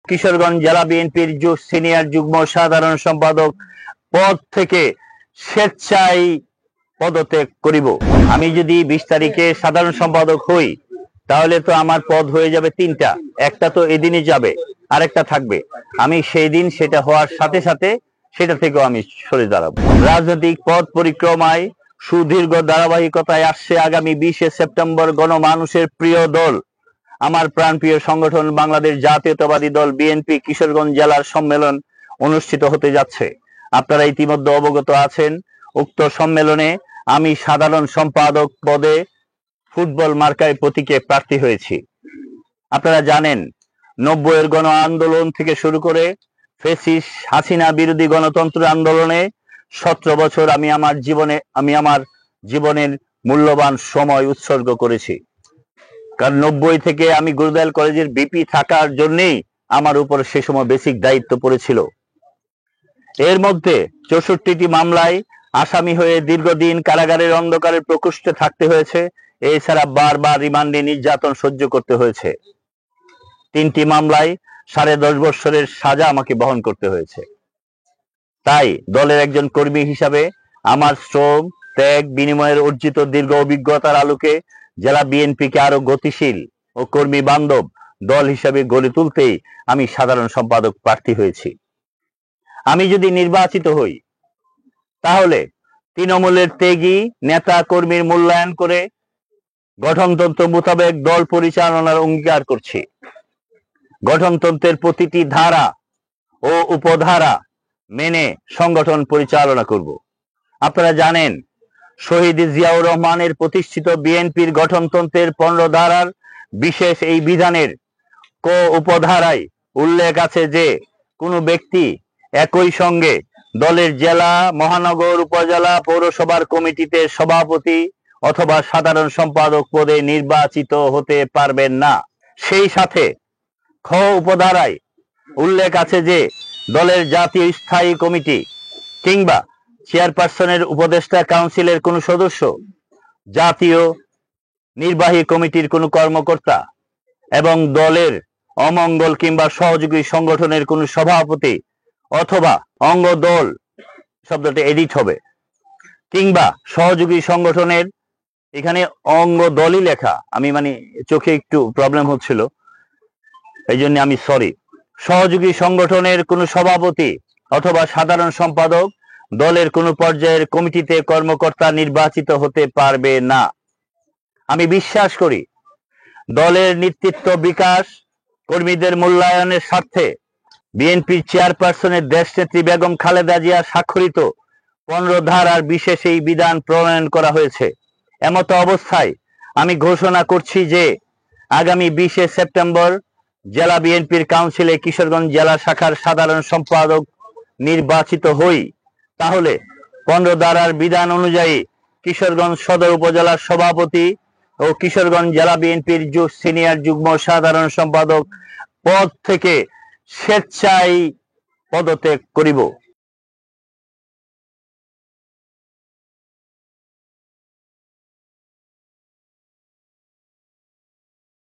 কিশোরগঞ্জ জেলা বিএনপির সিনিয়র যুগ্ম সাধারণ সম্পাদক পদ থেকে স্বেচ্ছায় পদত্যাগ করিব। আমি যদি 20 তারিখে সাধারণ সম্পাদক হই তাহলে তো আমার পদ হয়ে যাবে 3টা, একটা তো এদিনই যাবে, আরেকটা থাকবে। আমি সেই দিন সেটা হওয়ার সাথে সাথে সেটা থেকেও আমি সরে দাঁড়াবো। রাজনৈতিক পথ পরিক্রমায় সুদীর্ঘ ধারাবাহিকতায় আসছে আগামী 20 সেপ্টেম্বর গণমানুষের প্রিয় দল, আমার প্রাণপ্রিয় সংগঠন বাংলাদেশ জাতীয়তাবাদী দল বিএনপি কিশোরগঞ্জ জেলার সম্মেলন অনুষ্ঠিত হতে যাচ্ছে। আপনারা ইতিমধ্যে অবগত আছেন, উক্ত সম্মেলনে আমি সাধারণ সম্পাদক পদে ফুটবল মার্কায় প্রতীকে প্রার্থী হয়েছি। আপনারা জানেন 90-এর গণ আন্দোলন থেকে শুরু করে ফ্যাসিস্ট হাসিনা বিরোধী গণতন্ত্র আন্দোলনে 17 বছর আমি আমার জীবনের মূল্যবান সময় উৎসর্গ করেছি। কারণ 90 থেকে আমি গুরুদাল কলেজের বিপি থাকার জন্যই আমার উপর সে সময় বেসিক দায়িত্ব পড়েছিল। এর মধ্যে 64টি মামলায় আসামি হয়ে দীর্ঘদিন কারাগারের অন্ধকারের প্রকোষ্ঠে থাকতে হয়েছে। এছাড়া বারবার রিমান্ডে নির্যাতন সহ্য করতে হয়েছে। 3টি মামলায় 10.5 বছরের সাজা আমাকে বহন করতে হয়েছে। তাই দলের একজন কর্মী হিসাবে আমার শ্রম ত্যাগ বিনিময়ের অর্জিত দীর্ঘ অভিজ্ঞতার আলোকে জেলা বিএনপিকে আরো গতিশীল ও কর্মী বান্ধব দল হিসাবে গড়ে তুলতেই আমি সাধারণ সম্পাদক প্রার্থী হয়েছি। আমি যদি নির্বাচিত হই তাহলে তৃণমূলের ত্যাগী নেতা কর্মীর মূল্যায়ন করে গঠনতন্ত্র মোতাবেক দল পরিচালনার অঙ্গীকার করছি। গঠনতন্ত্রের প্রতিটি ধারা ও উপধারা মেনে সংগঠন পরিচালনা করব। আপনারা জানেন, শহীদ জিয়াউর রহমানের প্রতিষ্ঠিত বিএনপির গঠনতন্ত্রের 15 ধারার বিশেষ এই বিধানের ক উপধারায় উল্লেখ আছে যে কোনো ব্যক্তি একই সঙ্গে দলের জেলা, মহানগর, উপজেলা, পৌরসভার কমিটিতে সভাপতি অথবা সাধারণ সম্পাদক পদে নির্বাচিত হতে পারবেন না। সেই সাথে খ উপধারায় উল্লেখ আছে যে দলের জাতীয় স্থায়ী কমিটি কিংবা চেয়ারপারসনের উপদেষ্টা কাউন্সিলের কোনো সদস্য, জাতীয় নির্বাহী কমিটির কোনো কর্মকর্তা এবং দলের অমঙ্গল কিংবা সহযোগী সংগঠনের কোনো সভাপতি অথবা অঙ্গ দল, শব্দটি এডিট হবে, কিংবা সহযোগী সংগঠনের, এখানে অঙ্গ দলই লেখা, আমি চোখে একটু প্রবলেম হচ্ছিল এই জন্য আমি সরি। সহযোগী সংগঠনের কোনো সভাপতি অথবা সাধারণ সম্পাদক দলের কোনো পর্যায়ের কমিটিতে কর্মকর্তা নির্বাচিত হতে পারবে না। আমি বিশ্বাস করি দলের নেতৃত্ব বিকাশ, কর্মীদের মূল্যায়নের স্বার্থে বিএনপির চেয়ারপারসনের দেশনেত্রী বেগম খালেদা জিয়া স্বাক্ষরিত 15 ধারার বিশেষ এই বিধান প্রণয়ন করা হয়েছে। এমত অবস্থায় আমি ঘোষণা করছি যে আগামী 20 সেপ্টেম্বর জেলা বিএনপির কাউন্সিলে কিশোরগঞ্জ জেলা শাখার সাধারণ সম্পাদক নির্বাচিত হই তাহলে 15 ধারার বিধান অনুযায়ী কিশোরগঞ্জ সদর উপজেলার সভাপতি ও কিশোরগঞ্জ জেলা বিএনপির সিনিয়র যুগ্ম সাধারণ সম্পাদক পদ থেকে স্বেচ্ছায় পদত্যাগ করিব।